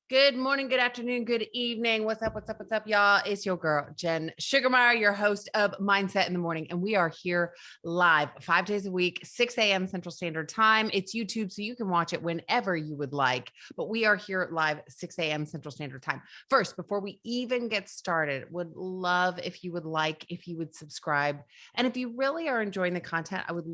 Good morning, good afternoon, good evening. What's up? What's up? What's up, y'all? It's your girl, Jen Sugarmeyer, your host of Mindset in the Morning. And we are here live 5 days a week, 6 a.m. Central Standard Time. It's YouTube, so you can watch it whenever you would like. But we are here live 6 a.m. Central Standard Time. First, before we even get started, would love if you would subscribe. And if you really are enjoying the content, I would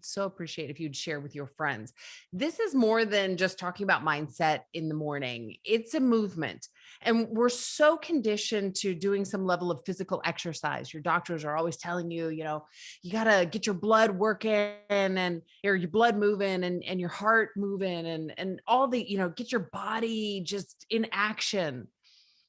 so appreciate if you'd share with your friends. This is more than just talking about mindset in the morning. It's a movement. And we're so conditioned to doing some level of physical exercise. Your doctors are always telling you, you got to get your blood working and your blood moving and your heart moving and all the, get your body just in action.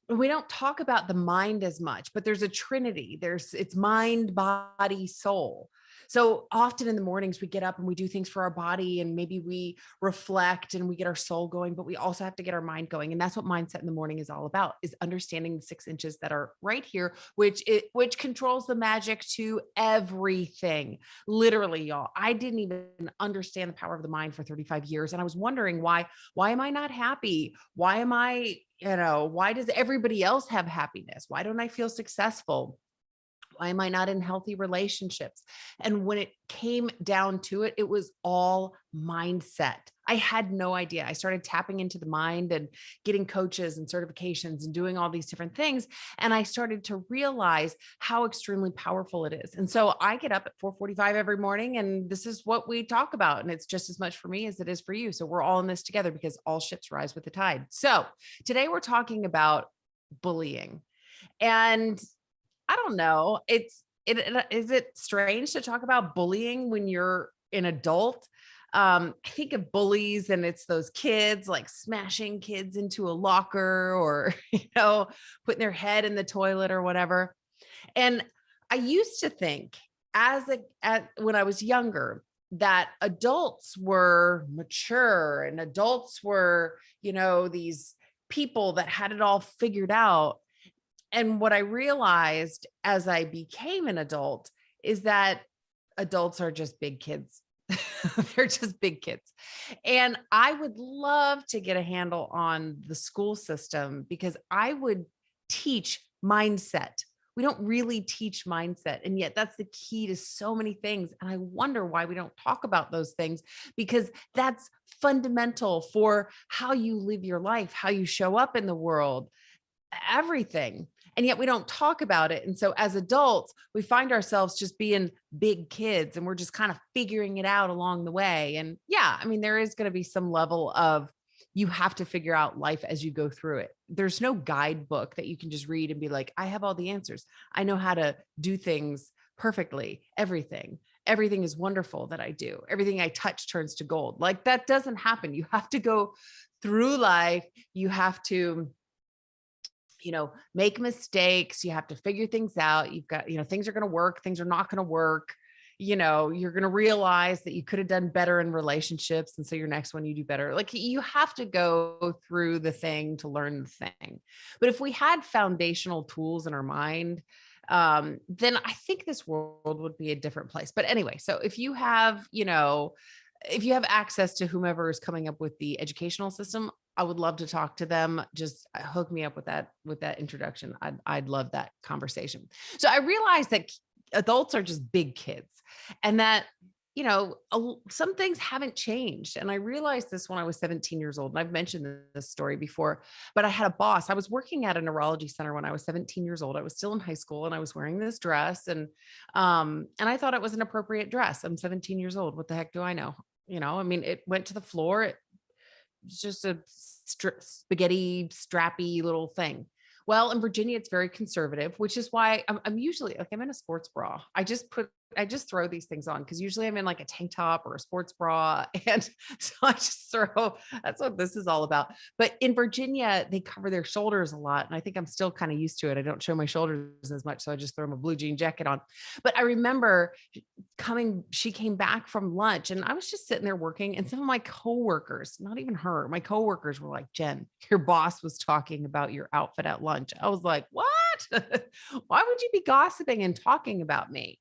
We don't talk about the mind as much, but there's a trinity. It's mind, body, soul. So often in the mornings we get up and we do things for our body and maybe we reflect and we get our soul going, but we also have to get our mind going. And that's what mindset in the morning is all about, is understanding the 6 inches that are right here, which controls the magic to everything. Literally, y'all. I didn't even understand the power of the mind for 35 years. And I was wondering why am I not happy? Why does everybody else have happiness? Why don't I feel successful? Why am I not in healthy relationships? And when it came down to it, it was all mindset. I had no idea. I started tapping into the mind and getting coaches and certifications and doing all these different things. And I started to realize how extremely powerful it is. And so I get up at 4:45 every morning and this is what we talk about. And it's just as much for me as it is for you. So we're all in this together because all ships rise with the tide. So today we're talking about bullying. And I don't know. Is it strange to talk about bullying when you're an adult? I think of bullies and it's those kids like smashing kids into a locker or, putting their head in the toilet or whatever. And I used to think when I was younger that adults were mature and adults were, these people that had it all figured out. And what I realized as I became an adult is that adults are just big kids. They're just big kids. And I would love to get a handle on the school system because I would teach mindset. We don't really teach mindset. And yet that's the key to so many things. And I wonder why we don't talk about those things because that's fundamental for how you live your life, how you show up in the world, everything. And yet we don't talk about it. And so as adults, we find ourselves just being big kids and we're just kind of figuring it out along the way. And yeah, I mean, there is going to be some level of you have to figure out life as you go through it. There's no guidebook that you can just read and be like, I have all the answers. I know how to do things perfectly. Everything is wonderful that I do. Everything I touch turns to gold. Like that doesn't happen. You have to go through life. You have to make mistakes. You have to figure things out. You've got, things are going to work. Things are not going to work. You're going to realize that you could have done better in relationships. And so your next one, you do better. Like you have to go through the thing to learn the thing. But if we had foundational tools in our mind, then I think this world would be a different place. But anyway, so if you have access to whomever is coming up with the educational system, I would love to talk to them. Just hook me up with that introduction. I'd love that conversation. So I realized that adults are just big kids and that, some things haven't changed. And I realized this when I was 17 years old. And I've mentioned this story before, but I had a boss. I was working at a neurology center when I was 17 years old. I was still in high school and I was wearing this dress and I thought it was an appropriate dress. I'm 17 years old. What the heck do I know? It went to the floor. It's just a spaghetti strappy little thing. Well, in Virginia, it's very conservative, which is why I'm usually like, I'm in a sports bra. I just throw these things on because usually I'm in like a tank top or a sports bra. And so I just that's what this is all about. But in Virginia, they cover their shoulders a lot. And I think I'm still kind of used to it. I don't show my shoulders as much. So I just throw my blue jean jacket on. But I remember she came back from lunch and I was just sitting there working. And some of my coworkers, not even her, my coworkers were like, Jen, your boss was talking about your outfit at lunch. I was like, what? Why would you be gossiping and talking about me?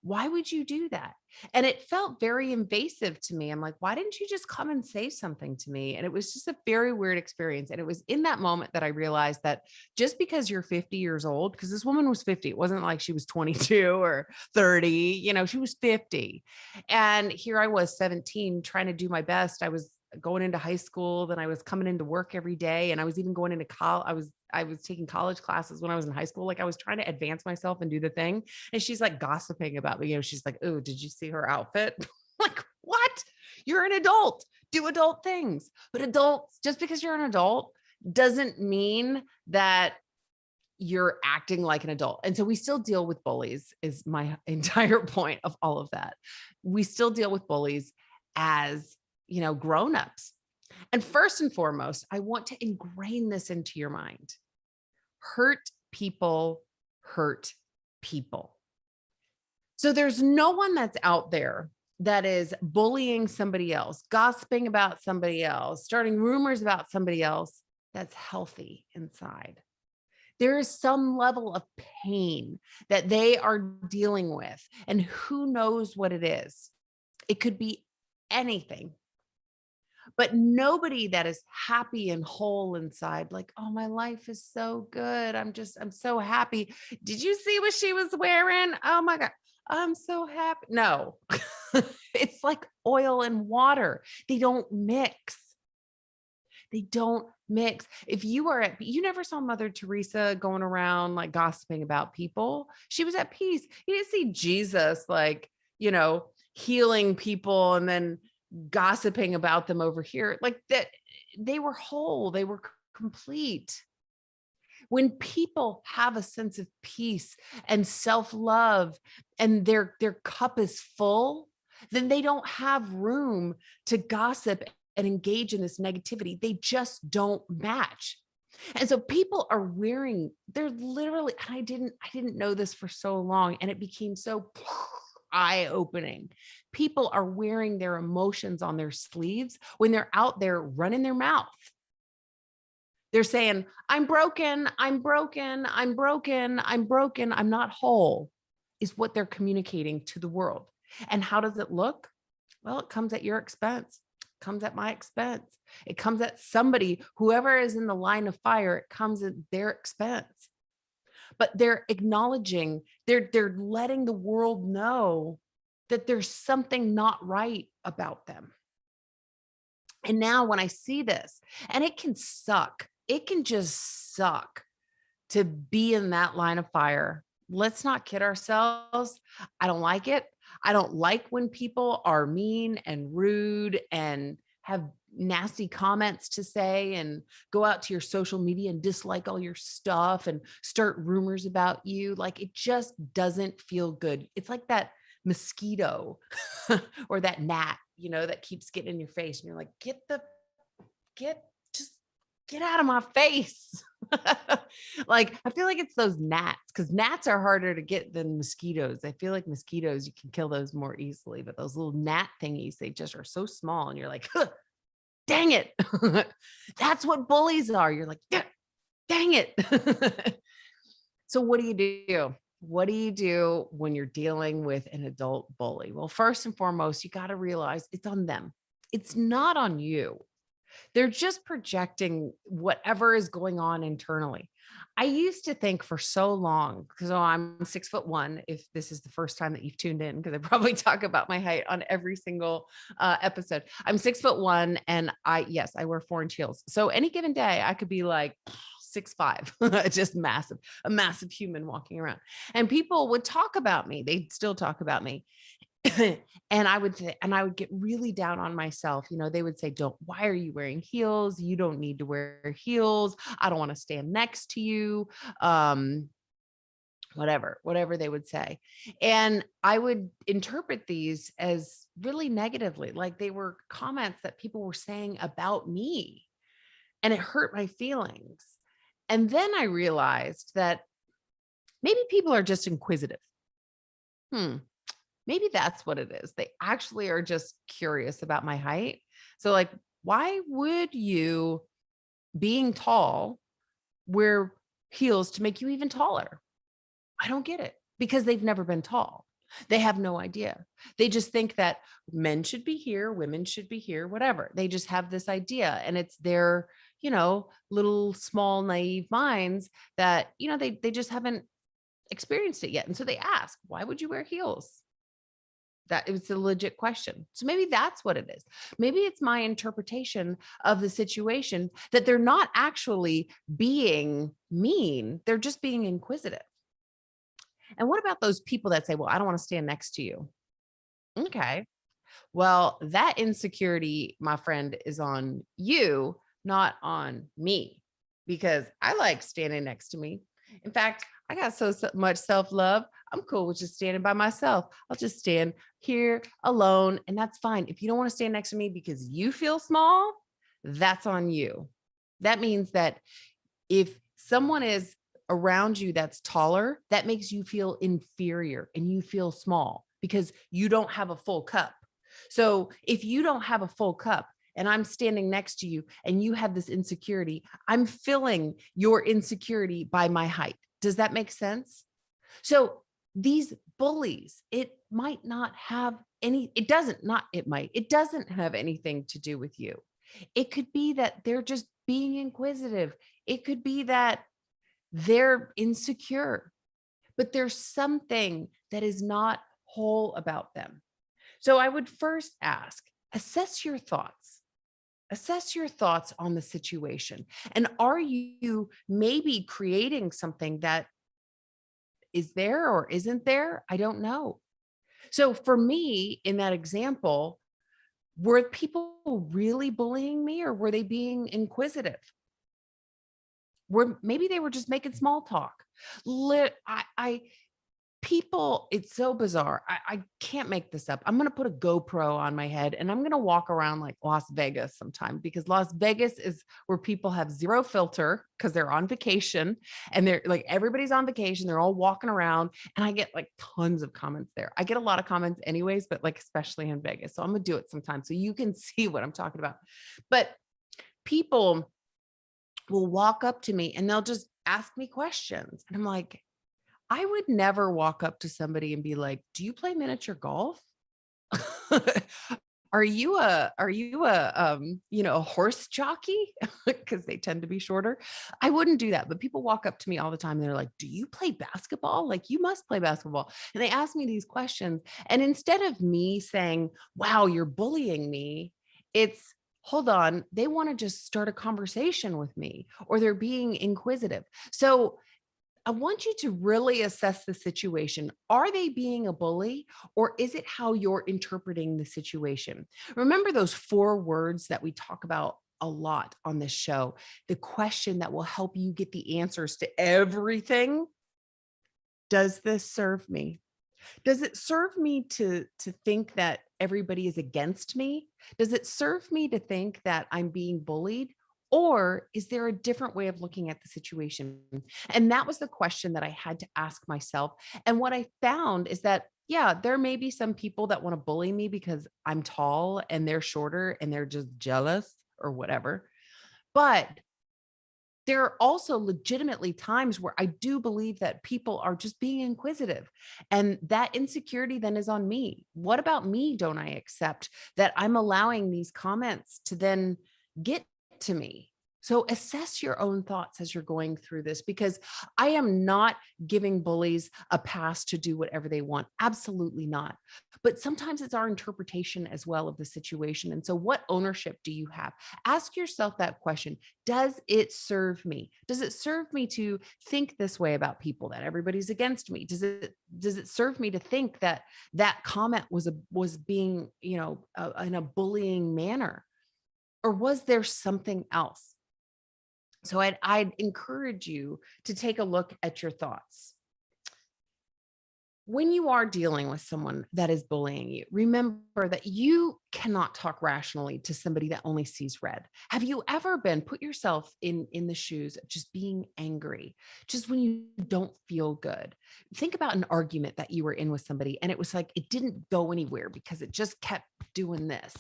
Why would you do that? And it felt very invasive to me. I'm like, why didn't you just come and say something to me? And it was just a very weird experience. And it was in that moment that I realized that just because you're 50 years old, because this woman was 50, it wasn't like she was 22 or 30, she was 50. And here I was 17 trying to do my best. I was going into high school, then I was coming into work every day. And I was even going into college. I was taking college classes when I was in high school. Like I was trying to advance myself and do the thing. And she's like gossiping about me. She's like, oh, did you see her outfit? Like, what? You're an adult. Do adult things. But adults, just because you're an adult doesn't mean that you're acting like an adult. And so we still deal with bullies, is my entire point of all of that. We still deal with bullies as, grown-ups. And first and foremost, I want to ingrain this into your mind. Hurt people hurt people. So there's no one that's out there that is bullying somebody else, gossiping about somebody else, starting rumors about somebody else that's healthy inside. There is some level of pain that they are dealing with, and who knows what it is. It could be anything. But nobody that is happy and whole inside, like, oh, my life is so good. I'm so happy. Did you see what she was wearing? Oh my God, I'm so happy. No, it's like oil and water. They don't mix. They don't mix. If you you never saw Mother Teresa going around like gossiping about people. She was at peace. You didn't see Jesus like, healing people and then gossiping about them over here. Like that, they were whole, they were complete. When people have a sense of peace and self-love and their cup is full, then they don't have room to gossip and engage in this negativity. They just don't match. And so people are they're literally, and I didn't know this for so long, and it became so eye-opening. People are wearing their emotions on their sleeves when they're out there running their mouth. They're saying, I'm broken, I'm broken, I'm broken, I'm broken, I'm not whole, is what they're communicating to the world. And how does it look? Well, it comes at your expense. It comes at my expense. It comes at somebody, whoever is in the line of fire, it comes at their expense. But they're acknowledging, they're letting the world know that there's something not right about them. And now when I see this, and it can suck, it can just suck to be in that line of fire. Let's not kid ourselves. I don't like it. I don't like when people are mean and rude and have nasty comments to say and go out to your social media and dislike all your stuff and start rumors about you. Like it just doesn't feel good. It's like that mosquito or that gnat, that keeps getting in your face and you're like, just get out of my face. Like, I feel like it's those gnats, because gnats are harder to get than mosquitoes. I feel like mosquitoes, you can kill those more easily, but those little gnat thingies, they just are so small and you're like, huh, dang it. That's what bullies are. You're like, dang it. So what do you do? What do you do when you're dealing with an adult bully? Well, first and foremost, you got to realize it's on them. It's not on you. They're just projecting whatever is going on internally. I used to think for so long, because I'm 6'1", if this is the first time that you've tuned in, because I probably talk about my height on every single episode. I'm 6'1", and I wear 4-inch heels. So any given day, I could be like 6'5", just massive, a massive human walking around. And people would talk about me. They'd still talk about me. And I would get really down on myself. They would say, why are you wearing heels? You don't need to wear heels. I don't want to stand next to you. Whatever they would say. And I would interpret these as really negatively, like they were comments that people were saying about me, and it hurt my feelings. And then I realized that maybe people are just inquisitive. Maybe that's what it is. They actually are just curious about my height. So like, why would you, being tall, wear heels to make you even taller? I don't get it, because they've never been tall. They have no idea. They just think that men should be here, women should be here, whatever. They just have this idea, and it's their, little small naive minds that, they just haven't experienced it yet. And so they ask, why would you wear heels? That it was a legit question. So maybe that's what it is. Maybe it's my interpretation of the situation that they're not actually being mean. They're just being inquisitive. And what about those people that say, well, I don't want to stand next to you? Okay. Well, that insecurity, my friend, is on you, not on me, because I like standing next to me. In fact, I got so much self love. I'm cool with just standing by myself. I'll just stand here alone, and that's fine. If you don't want to stand next to me because you feel small, that's on you. That means that if someone is around you that's taller, that makes you feel inferior and you feel small because you don't have a full cup. So if you don't have a full cup and I'm standing next to you and you have this insecurity, I'm filling your insecurity by my height. Does that make sense? So these bullies, it might not have any, it doesn't, not it might, it doesn't have anything to do with you. It could be that they're just being inquisitive. It could be that they're insecure, but there's something that is not whole about them. So I would first ask, assess your thoughts. Assess your thoughts on the situation. And are you maybe creating something that is there or isn't there? I don't know. So for me, in that example, were people really bullying me or were they being inquisitive? Were maybe they were just making small talk. I people, it's so bizarre. I can't make this up. I'm going to put a GoPro on my head and I'm going to walk around like Las Vegas sometime because Las Vegas is where people have zero filter because they're on vacation and they're like, everybody's on vacation. They're all walking around and I get like tons of comments there. I get a lot of comments anyways, but like, especially in Vegas. So I'm going to do it sometime so you can see what I'm talking about. But people will walk up to me and they'll just ask me questions. And I'm like, I would never walk up to somebody and be like, "Do you play miniature golf? Are you a horse jockey?" Because they tend to be shorter. I wouldn't do that. But people walk up to me all the time and they're like, "Do you play basketball? Like you must play basketball." And they ask me these questions. And instead of me saying, "Wow, you're bullying me," it's hold on, they want to just start a conversation with me or they're being inquisitive. So I want you to really assess the situation. Are they being a bully or is it how you're interpreting the situation? Remember those 4 words that we talk about a lot on this show, the question that will help you get the answers to everything. Does this serve me? Does it serve me to think that everybody is against me? Does it serve me to think that I'm being bullied? Or is there a different way of looking at the situation? And that was the question that I had to ask myself. And what I found is that, yeah, there may be some people that want to bully me because I'm tall and they're shorter and they're just jealous or whatever. But there are also legitimately times where I do believe that people are just being inquisitive. And that insecurity then is on me. What about me? Don't I accept that I'm allowing these comments to then get to me? So assess your own thoughts as you're going through this, because I am not giving bullies a pass to do whatever they want. Absolutely not. But sometimes it's our interpretation as well of the situation. And so what ownership do you have? Ask yourself that question. Does it serve me? Does it serve me to think this way about people, that everybody's against me? Does it serve me to think that that comment was being, in a bullying manner? Or was there something else? So I'd encourage you to take a look at your thoughts. When you are dealing with someone that is bullying you, remember that you cannot talk rationally to somebody that only sees red. Have you ever put yourself in the shoes of just being angry, just when you don't feel good? Think about an argument that you were in with somebody and it was like, it didn't go anywhere because it just kept doing this.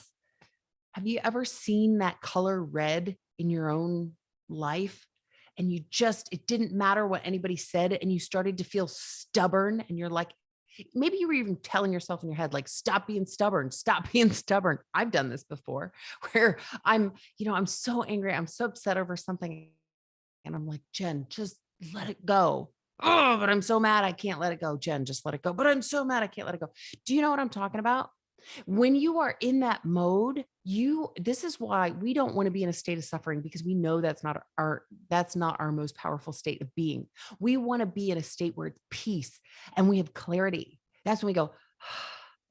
Have you ever seen that color red in your own life? And it didn't matter what anybody said. And you started to feel stubborn and you're like, Maybe you were even telling yourself in your head, like, stop being stubborn, stop being stubborn. I've done this before where I'm so angry. I'm so upset over something. And I'm like, Jen, just let it go. Oh, but I'm so mad. I can't let it go. Jen, just let it go. But I'm so mad. I can't let it go. Do you know what I'm talking about? When you are in that mode, this is why we don't want to be in a state of suffering, because we know that's not our most powerful state of being. We want to be in a state where it's peace and we have clarity. That's when we go,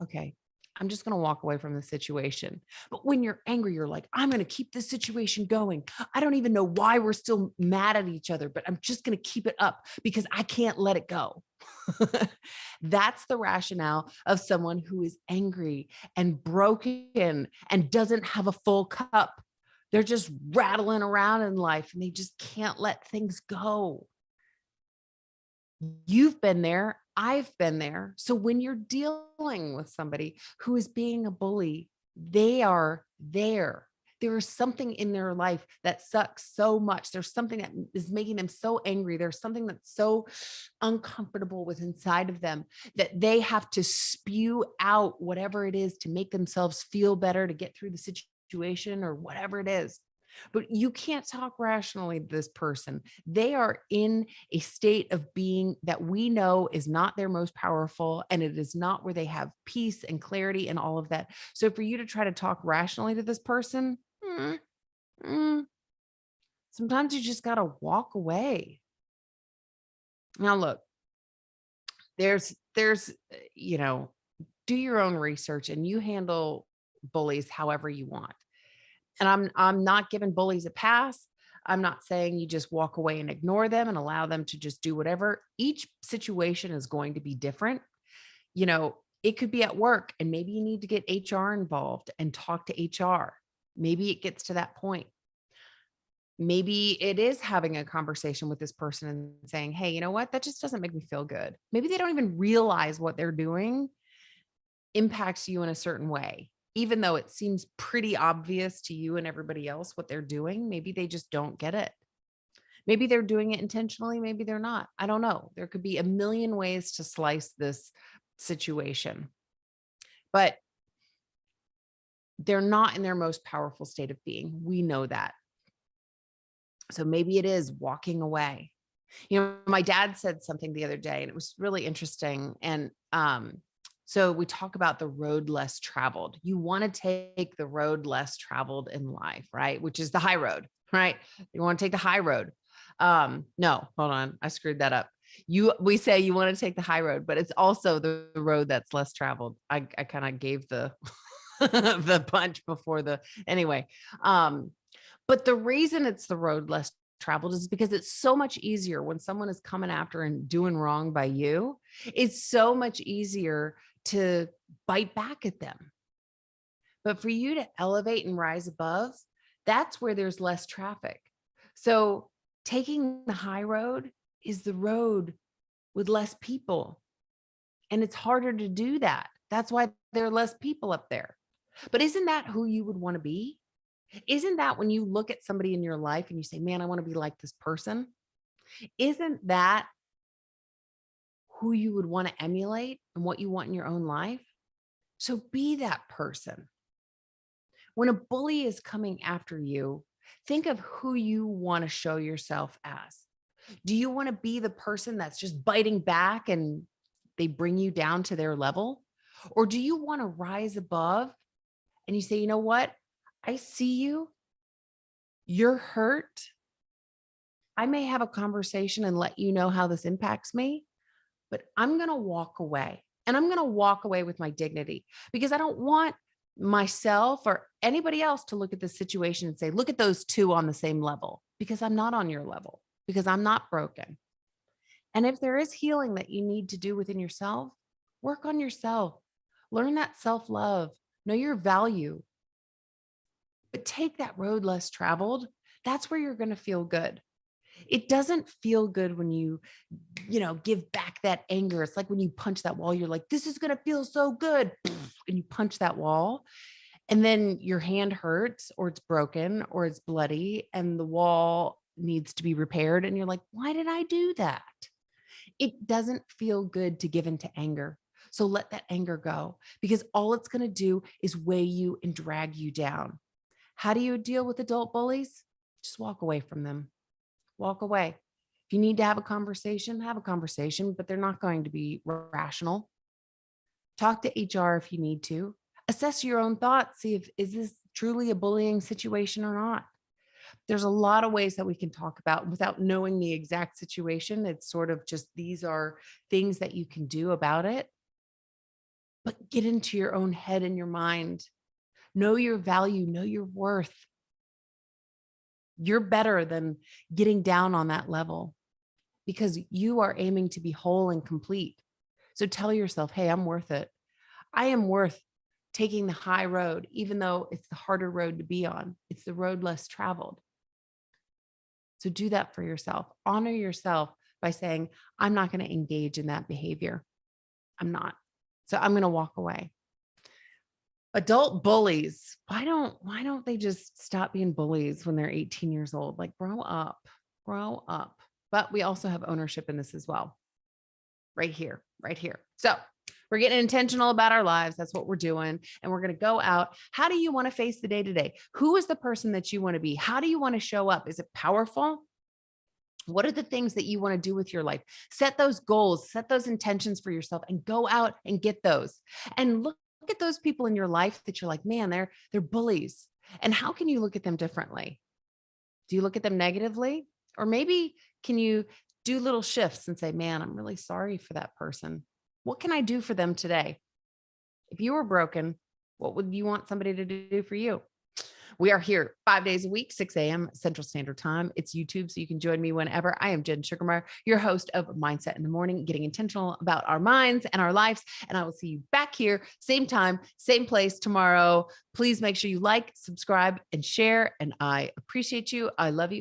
okay, I'm just going to walk away from the situation. But when you're angry, you're like, I'm going to keep this situation going. I don't even know why we're still mad at each other, but I'm just going to keep it up because I can't let it go. That's the rationale of someone who is angry and broken and doesn't have a full cup. They're just rattling around in life and they just can't let things go. You've been there. I've been there. So when you're dealing with somebody who is being a bully, they are there. There is something in their life that sucks so much. There's something that is making them so angry. There's something that's so uncomfortable with inside of them that they have to spew out whatever it is to make themselves feel better, to get through the situation or whatever it is. But you can't talk rationally to this person. They are in a state of being that we know is not their most powerful, and it is not where they have peace and clarity and all of that. So for you to try to talk rationally to this person, sometimes you just got to walk away. Now, look, there's, do your own research and you handle bullies however you want. And I'm not giving bullies a pass. I'm not saying you just walk away and ignore them and allow them to just do whatever. Each situation is going to be different. It could be at work and maybe you need to get HR involved and talk to HR. Maybe it gets to that point. Maybe it is having a conversation with this person and saying, hey, you know what? That just doesn't make me feel good. Maybe they don't even realize what they're doing impacts you in a certain way. Even though it seems pretty obvious to you and everybody else what they're doing, maybe they just don't get it. Maybe they're doing it intentionally. Maybe they're not. I don't know. There could be a million ways to slice this situation, but they're not in their most powerful state of being. We know that. So maybe it is walking away. My dad said something the other day and it was really interesting. And, so we talk about the road less traveled. You want to take the road less traveled in life, right? Which is the high road, right? You want to take the high road. No, hold on. I screwed that up. We say you want to take the high road, but it's also the road that's less traveled. I kind of gave the, the punch before anyway. But the reason it's the road less traveled is because it's so much easier when someone is coming after and doing wrong by you. It's so much easier to bite back at them. But for you to elevate and rise above, that's where there's less traffic. So taking the high road is the road with less people. And it's harder to do that. That's why there are less people up there. But isn't that who you would want to be? Isn't that when you look at somebody in your life and you say, man, I want to be like this person? Isn't that who you would want to emulate and what you want in your own life? So be that person. When a bully is coming after you, think of who you want to show yourself as. Do you want to be the person that's just biting back and they bring you down to their level? Or do you want to rise above and you say, you know what? I see you. You're hurt. I may have a conversation and let you know how this impacts me, but I'm going to walk away, and I'm going to walk away with my dignity, because I don't want myself or anybody else to look at this situation and say, look at those two on the same level, because I'm not on your level, because I'm not broken. And if there is healing that you need to do within yourself, work on yourself, learn that self-love, know your value, but take that road less traveled. That's where you're going to feel good. It doesn't feel good when you give back that anger. It's like when you punch that wall, you're like, this is going to feel so good. And you punch that wall and then your hand hurts, or it's broken, or it's bloody, and the wall needs to be repaired. And you're like, why did I do that? It doesn't feel good to give into anger. So let that anger go, because all it's going to do is weigh you and drag you down. How do you deal with adult bullies? Just walk away from them. Walk away. If you need to have a conversation, but they're not going to be rational. Talk to HR if you need to. Assess your own thoughts. See if is this truly a bullying situation or not. There's a lot of ways that we can talk about without knowing the exact situation. It's sort of just these are things that you can do about it. But get into your own head and your mind. Know your value, know your worth. You're better than getting down on that level because you are aiming to be whole and complete. So tell yourself, hey, I'm worth it. I am worth taking the high road, even though it's the harder road to be on. It's the road less traveled. So do that for yourself. Honor yourself by saying, I'm not going to engage in that behavior. I'm not. So I'm going to walk away. Adult bullies, why don't they just stop being bullies when they're 18 years old? Like grow up. But we also have ownership in this as well. Right here. So we're getting intentional about our lives. That's what we're doing. And we're going to go out. How do you want to face the day to day? Who is the person that you want to be? How do you want to show up? Is it powerful? What are the things that you want to do with your life? Set those goals, set those intentions for yourself and go out and get those. And look at those people in your life that you're like, man, they're bullies. And how can you look at them differently? Do you look at them negatively? Or maybe can you do little shifts and say, man, I'm really sorry for that person. What can I do for them today? If you were broken, what would you want somebody to do for you? We are here 5 days a week, 6 a.m. Central Standard Time. It's YouTube, so you can join me whenever. I am Jen Sugarmeyer, your host of Mindset in the Morning, getting intentional about our minds and our lives. And I will see you back here, same time, same place tomorrow. Please make sure you like, subscribe, and share. And I appreciate you. I love you.